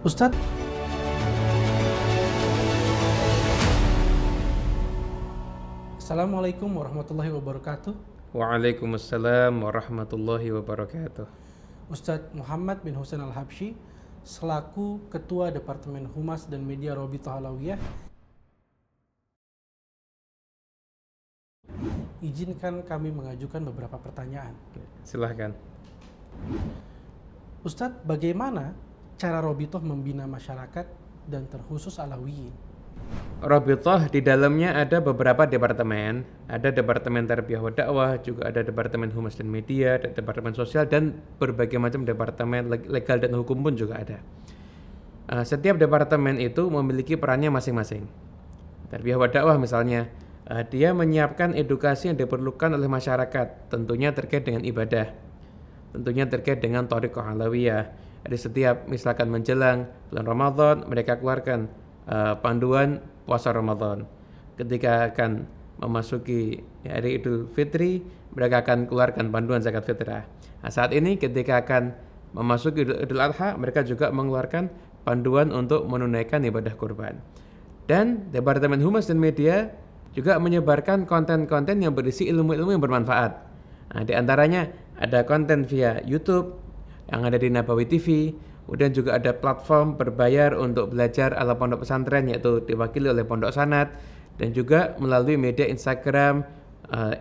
Ustadz, Assalamualaikum warahmatullahi wabarakatuh. Waalaikumsalam warahmatullahi wabarakatuh. Ustadz Muhammad bin Husain Al-Habsyi selaku Ketua Departemen Humas dan Media Robitoh Alawiyah, izinkan kami mengajukan beberapa pertanyaan. Silahkan. Ustadz, bagaimana cara Robitoh membina masyarakat dan terkhusus Alawiyin? Robitoh di dalamnya ada beberapa departemen. Ada Departemen Tarbiyah wa Dakwah, juga ada Departemen Humas dan Media, ada Departemen Sosial, dan berbagai macam departemen legal dan hukum pun juga ada. Setiap departemen itu memiliki perannya masing-masing. Tarbiyah wa Dakwah misalnya, dia menyiapkan edukasi yang diperlukan oleh masyarakat, tentunya terkait dengan ibadah, tentunya terkait dengan thariqah alawiyah. Di setiap misalkan menjelang bulan Ramadan, mereka keluarkan panduan puasa Ramadan. Ketika akan memasuki hari Idul Fitri, mereka akan keluarkan panduan zakat fitrah. Nah, saat ini ketika akan memasuki Idul Adha, mereka juga mengeluarkan panduan untuk menunaikan ibadah kurban. Dan Departemen Humas dan Media juga menyebarkan konten-konten yang berisi ilmu-ilmu yang bermanfaat. Nah, di antaranya ada konten via YouTube yang ada di Nabawi TV. Kemudian juga ada platform berbayar untuk belajar ala pondok pesantren, yaitu diwakili oleh Pondok Sanad, dan juga melalui media Instagram,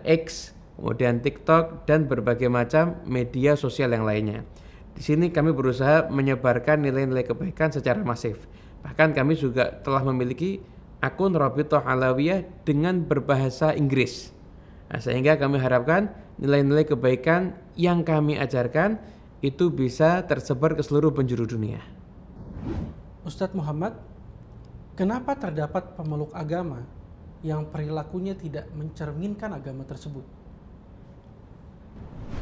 X, kemudian TikTok, dan berbagai macam media sosial yang lainnya. Di sini kami berusaha menyebarkan nilai-nilai kebaikan secara masif. Bahkan kami juga telah memiliki akun Robitoh Alawiyah dengan berbahasa Inggris. Nah, sehingga kami harapkan nilai-nilai kebaikan yang kami ajarkan itu bisa tersebar ke seluruh penjuru dunia. Ustadz Muhammad, kenapa terdapat pemeluk agama yang perilakunya tidak mencerminkan agama tersebut?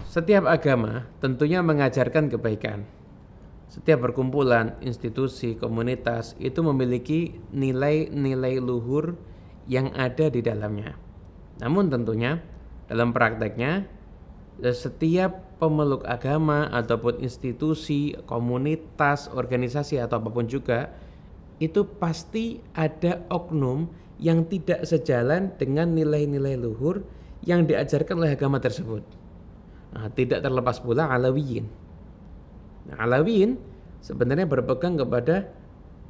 Setiap agama tentunya mengajarkan kebaikan. Setiap perkumpulan, institusi, komunitas itu memiliki nilai-nilai luhur yang ada di dalamnya. Namun tentunya dalam prakteknya setiap pemeluk agama ataupun institusi, komunitas, organisasi atau apapun juga, itu pasti ada oknum yang tidak sejalan dengan nilai-nilai luhur yang diajarkan oleh agama tersebut. Nah, tidak terlepas pula Alawiyin. Nah, Alawiyin sebenarnya berpegang kepada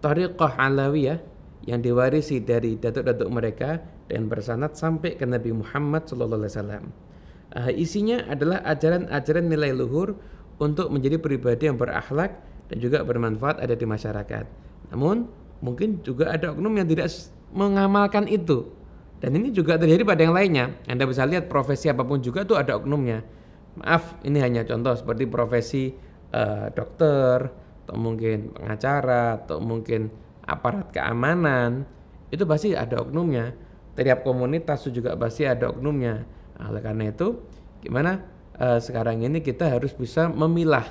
thariqah alawiyah yang diwarisi dari datuk-datuk mereka dan bersanad sampai ke Nabi Muhammad SAW. Isinya adalah ajaran-ajaran nilai luhur untuk menjadi pribadi yang berakhlak dan juga bermanfaat ada di masyarakat. Namun mungkin juga ada oknum yang tidak mengamalkan itu. Dan ini juga terjadi pada yang lainnya. Anda bisa lihat profesi apapun juga tuh ada oknumnya. Maaf, ini hanya contoh seperti profesi dokter, atau mungkin pengacara, atau mungkin aparat keamanan. Itu pasti ada oknumnya. Tiap komunitas juga pasti ada oknumnya. Nah, oleh karena itu, gimana sekarang ini kita harus bisa memilah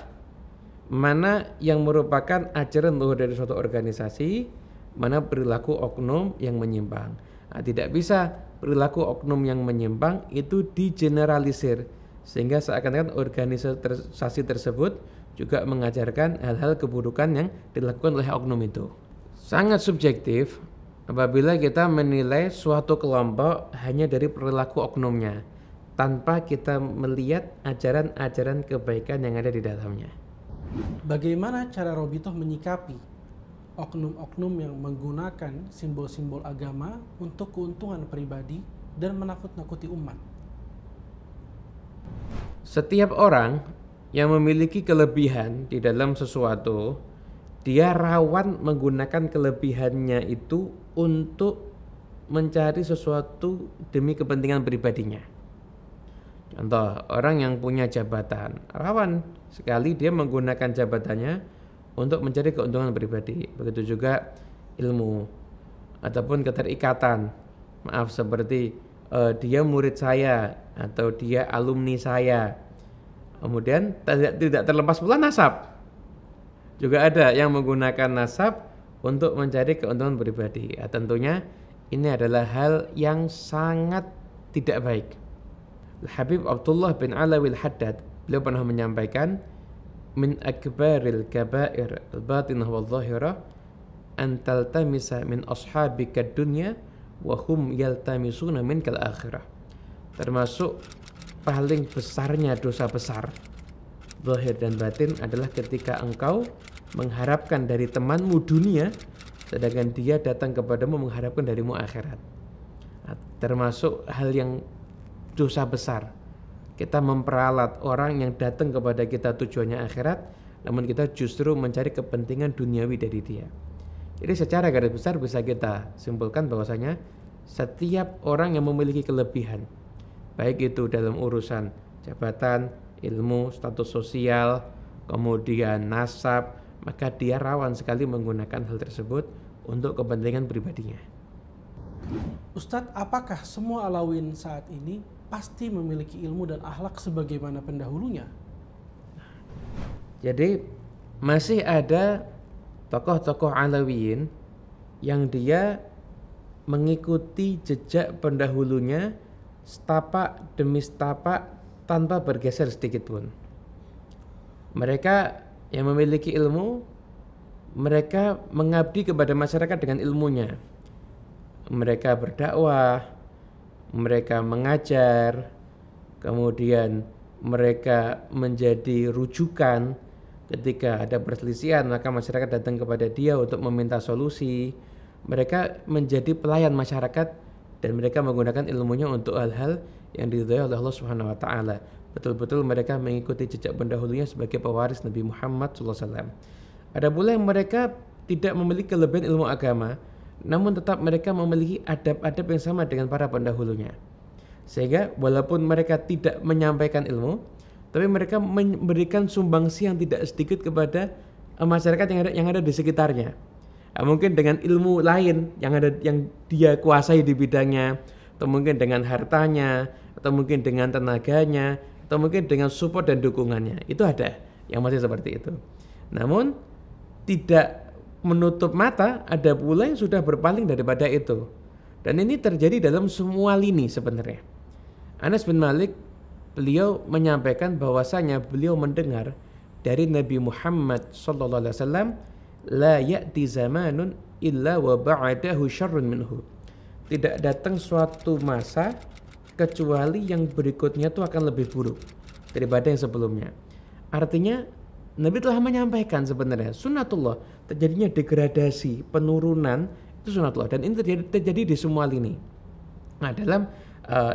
mana yang merupakan ajaran luhur dari suatu organisasi, mana perilaku oknum yang menyimpang. Nah, tidak bisa perilaku oknum yang menyimpang itu digeneralisir, sehingga seakan-akan organisasi tersebut juga mengajarkan hal-hal keburukan yang dilakukan oleh oknum itu. Sangat subjektif apabila kita menilai suatu kelompok hanya dari perilaku oknumnya, tanpa kita melihat ajaran-ajaran kebaikan yang ada di dalamnya. Bagaimana cara Robitoh menyikapi oknum-oknum yang menggunakan simbol-simbol agama untuk keuntungan pribadi dan menakut-nakuti umat? Setiap orang yang memiliki kelebihan di dalam sesuatu, dia rawan menggunakan kelebihannya itu untuk mencari sesuatu demi kepentingan pribadinya. Contoh, orang yang punya jabatan, rawan sekali dia menggunakan jabatannya untuk mencari keuntungan pribadi. Begitu juga ilmu ataupun keterikatan. Maaf, seperti dia murid saya atau dia alumni saya. Kemudian tidak terlepas pula nasab. Juga ada yang menggunakan nasab untuk mencari keuntungan pribadi. Ya, tentunya ini adalah hal yang sangat tidak baik. Habib Abdullah bin Alawi Al-Haddad, beliau pernah menyampaikan, min akbaril kabair al-batinah wal zahirah an taltamisa min ashabika dunya wa hum yaltamisuna minkal akhirah. Termasuk paling besarnya dosa besar zahir dan batin adalah ketika engkau mengharapkan dari temanmu dunia sedangkan dia datang kepadamu mengharapkan darimu akhirat. Termasuk hal yang dosa besar, kita memperalat orang yang datang kepada kita tujuannya akhirat, namun kita justru mencari kepentingan duniawi dari dia. Jadi secara garis besar bisa kita simpulkan bahwasanya setiap orang yang memiliki kelebihan, baik itu dalam urusan jabatan, ilmu, status sosial, kemudian nasab, maka dia rawan sekali menggunakan hal tersebut untuk kepentingan pribadinya. Ustadz, apakah semua Alawiyyin saat ini pasti memiliki ilmu dan akhlak sebagaimana pendahulunya? Jadi masih ada tokoh-tokoh Alawiyyin yang dia mengikuti jejak pendahulunya setapak demi setapak tanpa bergeser sedikit pun. Mereka yang memiliki ilmu, mereka mengabdi kepada masyarakat dengan ilmunya. Mereka berdakwah, mereka mengajar, kemudian mereka menjadi rujukan ketika ada perselisihan, maka masyarakat datang kepada dia untuk meminta solusi. Mereka menjadi pelayan masyarakat dan mereka menggunakan ilmunya untuk hal-hal yang diridhai oleh Allah Subhanahu wa taala. Betul-betul mereka mengikuti jejak pendahulunya sebagai pewaris Nabi Muhammad SAW. Ada pula yang mereka tidak memiliki kelebihan ilmu agama, namun tetap mereka memiliki adab-adab yang sama dengan para pendahulunya. Sehingga walaupun mereka tidak menyampaikan ilmu, tapi mereka memberikan sumbangsi yang tidak sedikit kepada masyarakat yang ada di sekitarnya. Mungkin dengan ilmu lain yang dia kuasai di bidangnya, atau mungkin dengan hartanya, atau mungkin dengan tenaganya, atau mungkin dengan support dan dukungannya. Itu ada yang masih seperti itu. Namun tidak menutup mata, ada pula yang sudah berpaling daripada itu. Dan ini terjadi dalam semua lini sebenarnya. Anas bin Malik, beliau menyampaikan bahwasanya beliau mendengar dari Nabi Muhammad SAW, la ya'ti zamanun illa wa ba'dahu syarrun minhu. Tidak datang suatu masa kecuali yang berikutnya itu akan lebih buruk daripada yang sebelumnya. Artinya Nabi telah menyampaikan sebenarnya sunnatullah, terjadinya degradasi, penurunan itu sunnatullah, dan ini terjadi di semua lini. Nah, dalam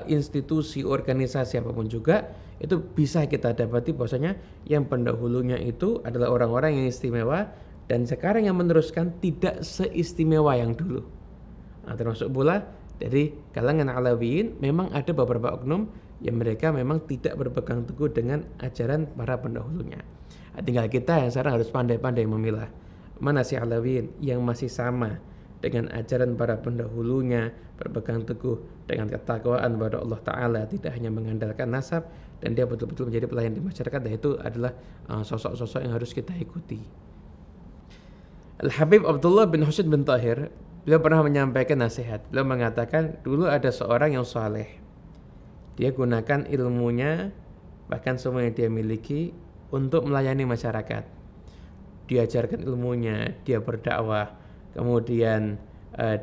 institusi, organisasi apapun juga itu bisa kita dapati bahwasanya yang pendahulunya itu adalah orang-orang yang istimewa dan sekarang yang meneruskan tidak seistimewa yang dulu. Nah, termasuk pula dari kalangan Alawiyyin memang ada beberapa oknum yang mereka memang tidak berpegang teguh dengan ajaran para pendahulunya. Nah, tinggal kita yang sekarang harus pandai-pandai memilah mana si Alawiyyin yang masih sama dengan ajaran para pendahulunya, berpegang teguh dengan ketakwaan kepada Allah Ta'ala, tidak hanya mengandalkan nasab, dan dia betul-betul menjadi pelayan di masyarakat, dan itu adalah sosok-sosok yang harus kita ikuti. Al-Habib Abdullah bin Husain bin Tahir, beliau pernah menyampaikan nasihat. Beliau mengatakan, dulu ada seorang yang saleh. Dia gunakan ilmunya, bahkan semua yang dia miliki, untuk melayani masyarakat. Diajarkan ilmunya, dia berdakwah, kemudian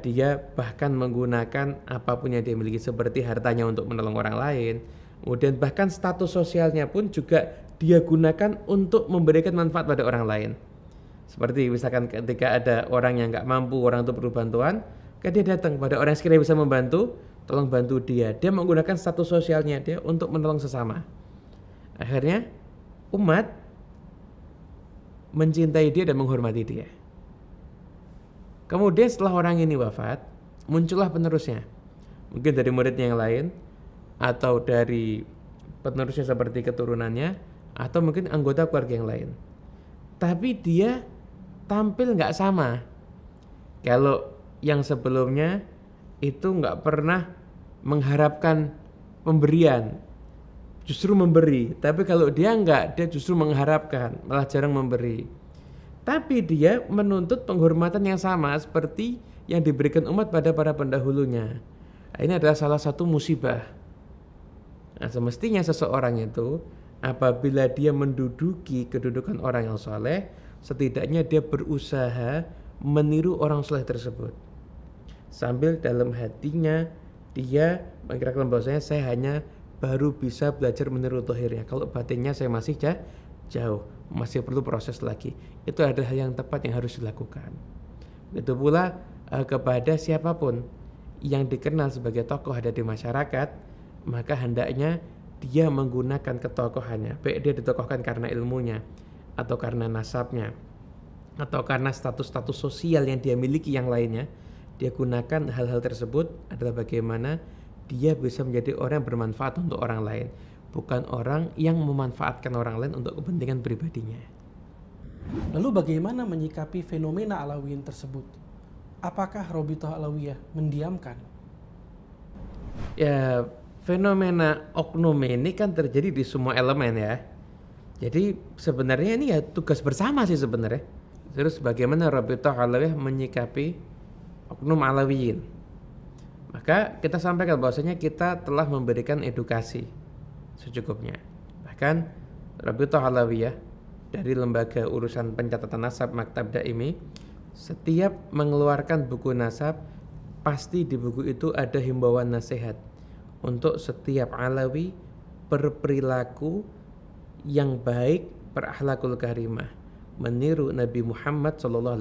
dia bahkan menggunakan apapun yang dia miliki seperti hartanya untuk menolong orang lain. Kemudian bahkan status sosialnya pun juga dia gunakan untuk memberikan manfaat pada orang lain. Seperti misalkan ketika ada orang yang nggak mampu, orang itu perlu bantuan, kan dia datang pada orang yang sekiranya bisa membantu, tolong bantu dia. Dia menggunakan status sosialnya dia untuk menolong sesama. Akhirnya umat mencintai dia dan menghormati dia. Kemudian setelah orang ini wafat, muncullah penerusnya. Mungkin dari muridnya yang lain, atau dari penerusnya seperti keturunannya, atau mungkin anggota keluarga yang lain. Tapi dia tampil nggak sama. Kalau yang sebelumnya itu nggak pernah mengharapkan pemberian, justru memberi. Tapi kalau dia nggak, dia justru mengharapkan, malah jarang memberi. Tapi dia menuntut penghormatan yang sama seperti yang diberikan umat pada para pendahulunya. Nah, ini adalah salah satu musibah. Nah, semestinya seseorang itu apabila dia menduduki kedudukan orang yang soleh, setidaknya dia berusaha meniru orang soleh tersebut. Sambil dalam hatinya dia mengkirakan bahwasanya saya hanya baru bisa belajar meniru zahirnya. Kalau batinnya saya masih jauh, masih perlu proses lagi. Itu adalah hal yang tepat yang harus dilakukan. Itu pula kepada siapapun yang dikenal sebagai tokoh ada di masyarakat, maka hendaknya dia menggunakan ketokohannya, baik dia ditokohkan karena ilmunya, atau karena nasabnya, atau karena status-status sosial yang dia miliki yang lainnya. Dia gunakan hal-hal tersebut adalah bagaimana dia bisa menjadi orang yang bermanfaat untuk orang lain, bukan orang yang memanfaatkan orang lain untuk kepentingan pribadinya. Lalu bagaimana menyikapi fenomena Alawiyin tersebut? Apakah Rabithah Alawiyah mendiamkan? Ya, fenomena oknum ini kan terjadi di semua elemen ya. Jadi sebenarnya ini ya tugas bersama sih sebenarnya. Terus bagaimana Rabithah Alawiyah menyikapi oknum Alawiyin? Maka kita sampaikan bahwasanya kita telah memberikan edukasi secukupnya. Bahkan Rabithah Alawiyah dari lembaga urusan pencatatan nasab Maktab Daimi setiap mengeluarkan buku nasab, pasti di buku itu ada himbauan nasihat untuk setiap Alawi berperilaku yang baik, berakhlakul karimah, meniru Nabi Muhammad SAW.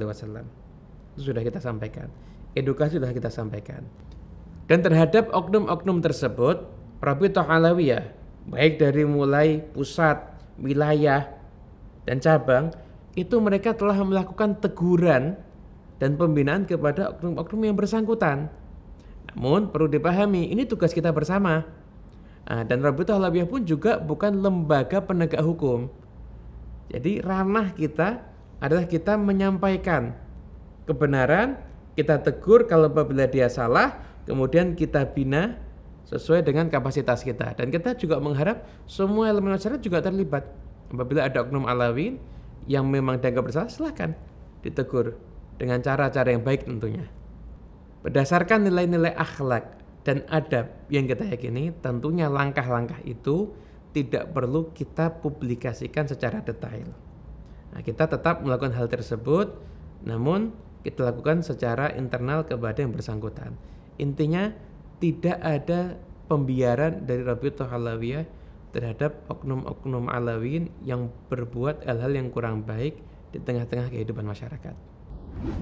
Itu sudah kita sampaikan, edukasi sudah kita sampaikan. Dan terhadap oknum-oknum tersebut, Rabithah Alawiyah baik dari mulai pusat, wilayah, dan cabang, itu mereka telah melakukan teguran dan pembinaan kepada oknum-oknum yang bersangkutan. Namun perlu dipahami, ini tugas kita bersama. Dan Rabithah Alawiyah pun juga bukan lembaga penegak hukum. Jadi ranah kita adalah kita menyampaikan kebenaran, kita tegur kalau apabila dia salah, kemudian kita bina sesuai dengan kapasitas kita. Dan kita juga mengharap semua elemen masyarakat juga terlibat. Apabila ada oknum Alawiyin yang memang dianggap bersalah, silakan ditegur dengan cara-cara yang baik tentunya. Berdasarkan nilai-nilai akhlak dan adab yang kita yakini, tentunya langkah-langkah itu tidak perlu kita publikasikan secara detail. Nah, kita tetap melakukan hal tersebut, namun kita lakukan secara internal kepada yang bersangkutan. Intinya tidak ada pembiaran dari Rabithah Alawiyah terhadap oknum-oknum Alawiyin yang berbuat hal-hal yang kurang baik di tengah-tengah kehidupan masyarakat.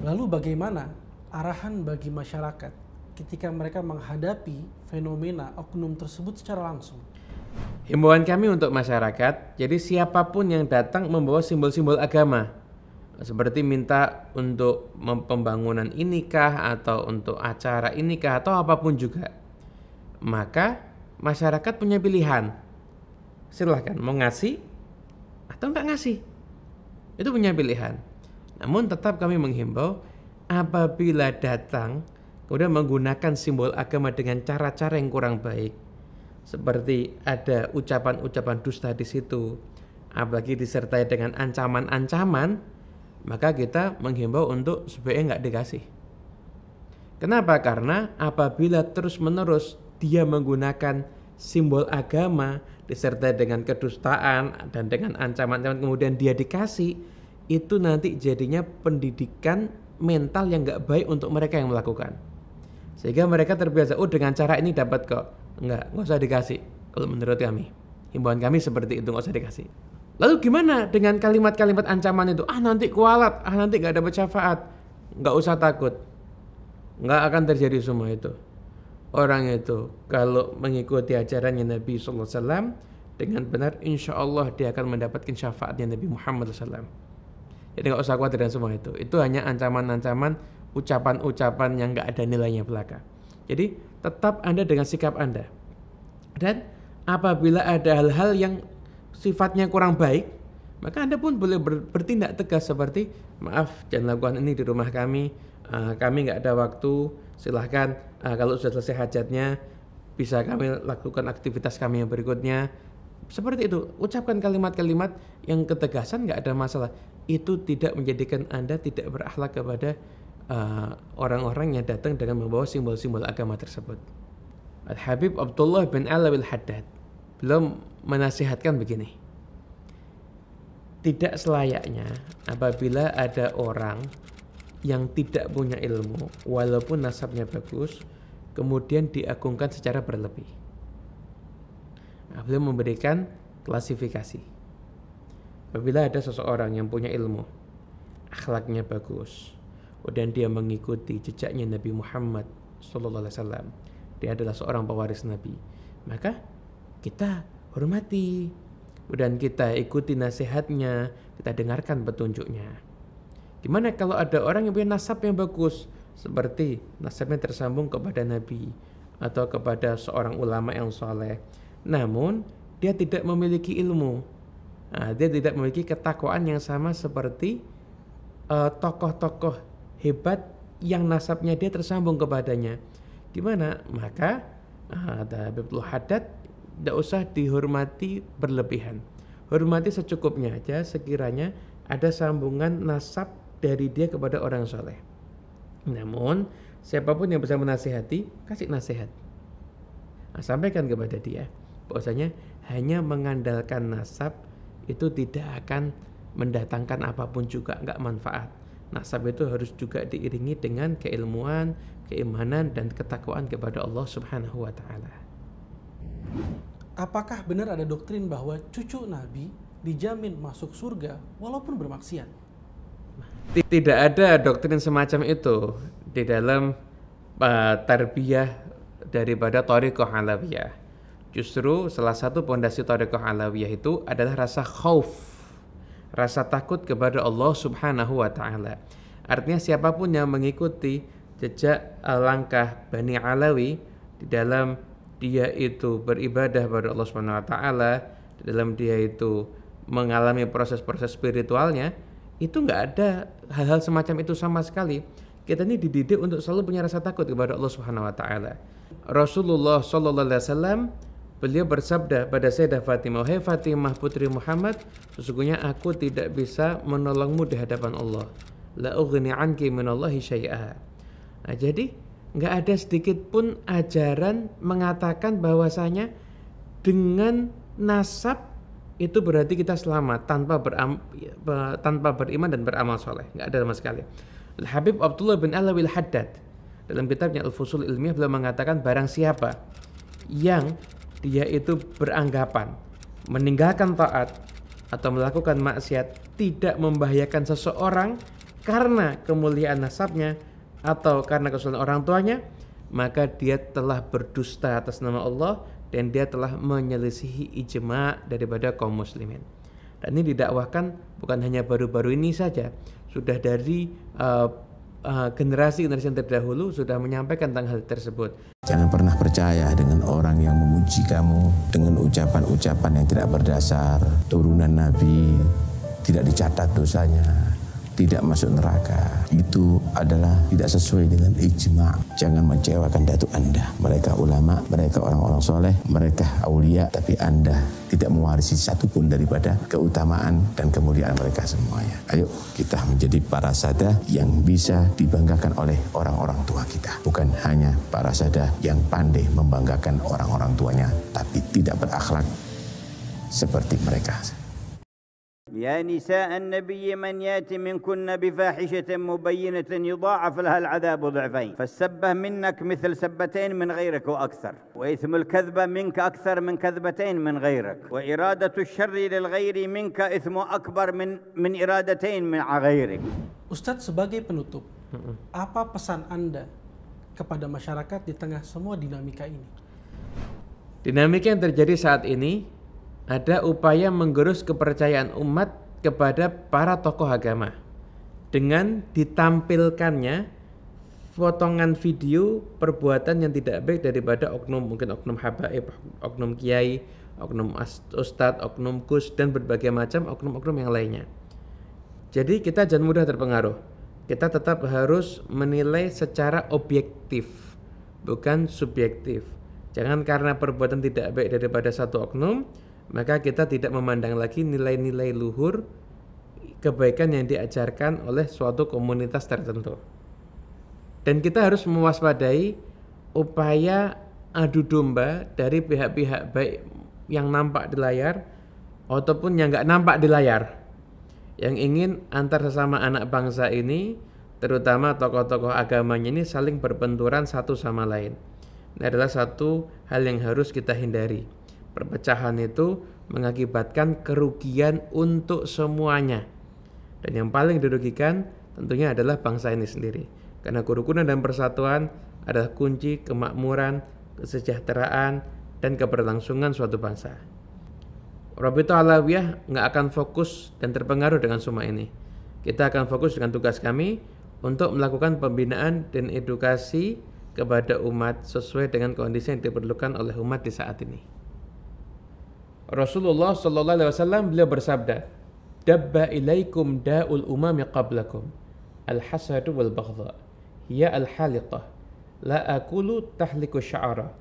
Lalu bagaimana arahan bagi masyarakat ketika mereka menghadapi fenomena oknum tersebut secara langsung? Himbauan kami untuk masyarakat, jadi siapapun yang datang membawa simbol-simbol agama, seperti minta untuk pembangunan inikah atau untuk acara inikah atau apapun juga, maka masyarakat punya pilihan. Silahkan mau ngasih atau enggak ngasih, itu punya pilihan. Namun tetap kami menghimbau, apabila datang kemudian menggunakan simbol agama dengan cara-cara yang kurang baik, seperti ada ucapan-ucapan dusta di situ, apalagi disertai dengan ancaman-ancaman, maka kita menghimbau untuk sebaiknya enggak dikasih. Kenapa? Karena apabila terus-menerus dia menggunakan simbol agama disertai dengan kedustaan dan dengan ancaman-ancaman kemudian dia dikasih, itu nanti jadinya pendidikan mental yang enggak baik untuk mereka yang melakukan. Sehingga mereka terbiasa, oh dengan cara ini dapat kok. Enggak usah dikasih. Kalau menurut kami, himbauan kami seperti itu, enggak usah dikasih. Lalu gimana dengan kalimat-kalimat ancaman itu? Nanti kualat, nanti enggak dapat syafaat. Enggak usah takut. Enggak akan terjadi semua itu. Orang itu kalau mengikuti ajarannya Nabi SAW dengan benar, insya Allah dia akan mendapatkan syafaatnya Nabi Muhammad SAW. Jadi nggak usah khawatir dengan semua itu. Itu hanya ancaman-ancaman, ucapan-ucapan yang nggak ada nilainya belaka. Jadi tetap Anda dengan sikap Anda. Dan apabila ada hal-hal yang sifatnya kurang baik, maka Anda pun boleh bertindak tegas seperti, maaf jangan lakukan ini di rumah kami nggak ada waktu, silahkan kalau sudah selesai hajatnya bisa kami lakukan aktivitas kami yang berikutnya. Seperti itu, ucapkan kalimat-kalimat yang ketegasan, nggak ada masalah. Itu tidak menjadikan Anda tidak berakhlak kepada orang-orang yang datang dengan membawa simbol-simbol agama tersebut. Al-Habib Abdullah bin Alawiyah Al-Haddad belum menasihatkan begini. tidak selayaknya apabila ada orang yang tidak punya ilmu walaupun nasabnya bagus kemudian diagungkan secara berlebih. Beliau memberikan klasifikasi. Apabila ada seseorang yang punya ilmu, akhlaknya bagus, dan dia mengikuti jejaknya Nabi Muhammad SAW, dia adalah seorang pewaris Nabi, maka kita hormati dan kita ikuti nasihatnya, kita dengarkan petunjuknya. Gimana kalau ada orang yang punya nasab yang bagus, seperti nasabnya tersambung kepada Nabi atau kepada seorang ulama yang soleh, namun dia tidak memiliki ilmu, dia tidak memiliki ketakwaan yang sama seperti tokoh-tokoh hebat yang nasabnya dia tersambung kepadanya. Gimana? Maka Habibul Haddad tidak usah dihormati berlebihan. Hormati secukupnya aja sekiranya ada sambungan nasab dari dia kepada orang soleh. Namun siapapun yang bisa menasihati, kasih nasihat. Sampaikan kepada dia bahwasanya hanya mengandalkan nasab itu tidak akan mendatangkan apapun juga, enggak manfaat. Nasab itu harus juga diiringi dengan keilmuan, keimanan dan ketakwaan kepada Allah Subhanahu wa taala. Apakah benar ada doktrin bahwa cucu Nabi dijamin masuk surga walaupun bermaksiat? Tidak ada doktrin semacam itu di dalam tarbiyah daripada Thariqah Alawiyah. Justru salah satu pondasi Thariqah Alawiyah itu adalah rasa khauf, rasa takut kepada Allah Subhanahu wa taala. Artinya siapapun yang mengikuti jejak langkah Bani Alawi di dalam dia itu beribadah kepada Allah Subhanahu wa taala, di dalam dia itu mengalami proses-proses spiritualnya, itu enggak ada hal-hal semacam itu sama sekali. Kita ini dididik untuk selalu punya rasa takut kepada Allah Subhanahu wa taala. Rasulullah sallallahu alaihi wasallam beliau bersabda pada Sayyidah Fatimah, "Hai Fatimah putri Muhammad, sesungguhnya aku tidak bisa menolongmu di hadapan Allah. La ughni anki minallahi syai'a." Nah, jadi enggak ada sedikit pun ajaran mengatakan bahwasanya dengan nasab itu berarti kita selamat tanpa beriman dan beramal soleh. Enggak ada sama sekali. Habib Abdullah bin Alawi Al-Haddad dalam kitabnya Al-Fusul Ilmiah beliau mengatakan barang siapa yang dia itu beranggapan meninggalkan taat atau melakukan maksiat tidak membahayakan seseorang karena kemuliaan nasabnya atau karena kesalahan orang tuanya, maka dia telah berdusta atas nama Allah dan dia telah menyelisihi ijma' daripada kaum muslimin. Dan ini didakwahkan bukan hanya baru-baru ini saja, sudah dari generasi yang terdahulu sudah menyampaikan tentang hal tersebut. Jangan pernah percaya dengan orang yang memuji kamu dengan ucapan-ucapan yang tidak berdasar. Turunan Nabi tidak dicatat dosanya, tidak masuk neraka. Itu adalah tidak sesuai dengan ijma'. Jangan mengecewakan datuk Anda. Mereka ulama, mereka orang-orang soleh, mereka aulia, tapi Anda tidak mewarisi satupun daripada keutamaan dan kemuliaan mereka semuanya. Ayo kita menjadi para sada yang bisa dibanggakan oleh orang-orang tua kita. Bukan hanya para sada yang pandai membanggakan orang-orang tuanya, tapi tidak berakhlak seperti mereka. يا نساء النبي من يأتي منكن بفاحشة مبينة يضاعف لها العذاب ضعفين فالسبة منك مثل سبتين من غيرك وأكثر وإثم الكذبة منك أكثر من كذبتين من غيرك وإرادة الشر للغير منك إثم أكبر من إرادتين من غيرك. Ustadz, sebagai penutup, apa pesan Anda kepada masyarakat di tengah semua dinamika ini? Dinamika yang terjadi saat ini ada upaya menggerus kepercayaan umat kepada para tokoh agama dengan ditampilkannya potongan video perbuatan yang tidak baik daripada mungkin oknum habaib, oknum kiai, oknum ustadz, oknum kus, dan berbagai macam oknum-oknum yang lainnya. Jadi kita jangan mudah terpengaruh. Kita tetap harus menilai secara objektif, bukan subjektif. Jangan karena perbuatan tidak baik daripada satu oknum maka kita tidak memandang lagi nilai-nilai luhur kebaikan yang diajarkan oleh suatu komunitas tertentu. Dan kita harus mewaspadai upaya adu domba dari pihak-pihak baik yang nampak di layar ataupun yang nggak nampak di layar. yang ingin antar sesama anak bangsa ini, terutama tokoh-tokoh agamanya ini saling berbenturan satu sama lain. Ini adalah satu hal yang harus kita hindari. Perpecahan itu mengakibatkan kerugian untuk semuanya. Dan yang paling dirugikan tentunya adalah bangsa ini sendiri. Karena kerukunan dan persatuan adalah kunci kemakmuran, kesejahteraan, dan keberlangsungan suatu bangsa. Rabithah Alawiyah nggak akan fokus dan terpengaruh dengan semua ini. Kita akan fokus dengan tugas kami untuk melakukan pembinaan dan edukasi kepada umat sesuai dengan kondisi yang diperlukan oleh umat di saat ini. Rasulullah sallallahu alaihi wasallam beliau bersabda, "Dabba ilaikum da'ul umami qablakum, al-hasadu wal baghdha, hiya al-haliqah, la akulu tahliku sya'ara,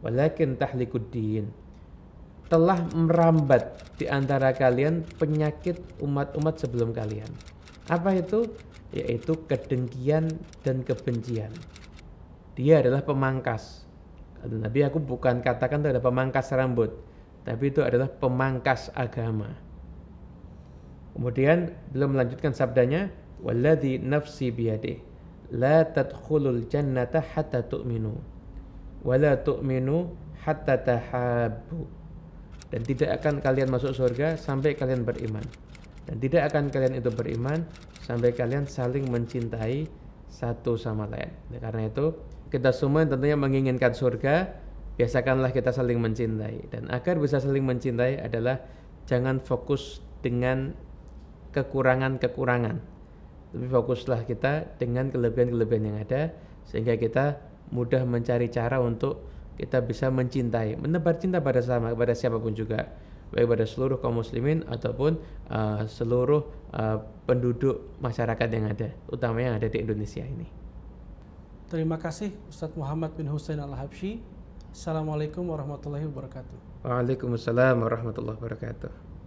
walakin tahliku din." Telah merambat di antara kalian penyakit umat-umat sebelum kalian. Apa itu? Yaitu kedengkian dan kebencian. Dia adalah pemangkas. Kata Nabi, aku bukan katakan itu adalah pemangkas rambut, tapi itu adalah pemangkas agama. Kemudian beliau melanjutkan sabdanya, "Walladzi nafsi biyadih, la tadkhulul jannata hatta tu'minu, wa la tu'minu hatta tahabbu." Dan tidak akan kalian masuk surga sampai kalian beriman. Dan tidak akan kalian itu beriman sampai kalian saling mencintai satu sama lain. Karena itu kita semua tentunya menginginkan surga, biasakanlah kita saling mencintai. Dan agar bisa saling mencintai adalah jangan fokus dengan kekurangan-kekurangan, tapi fokuslah kita dengan kelebihan-kelebihan yang ada, sehingga kita mudah mencari cara untuk kita bisa mencintai, menebar cinta pada siapapun juga, baik pada seluruh kaum muslimin ataupun seluruh penduduk masyarakat yang ada, utamanya yang ada di Indonesia ini. Terima kasih Ustadz Muhammad bin Husain Al-Habsyi. Assalamualaikum warahmatullahi wabarakatuh. Waalaikumsalam warahmatullahi wabarakatuh.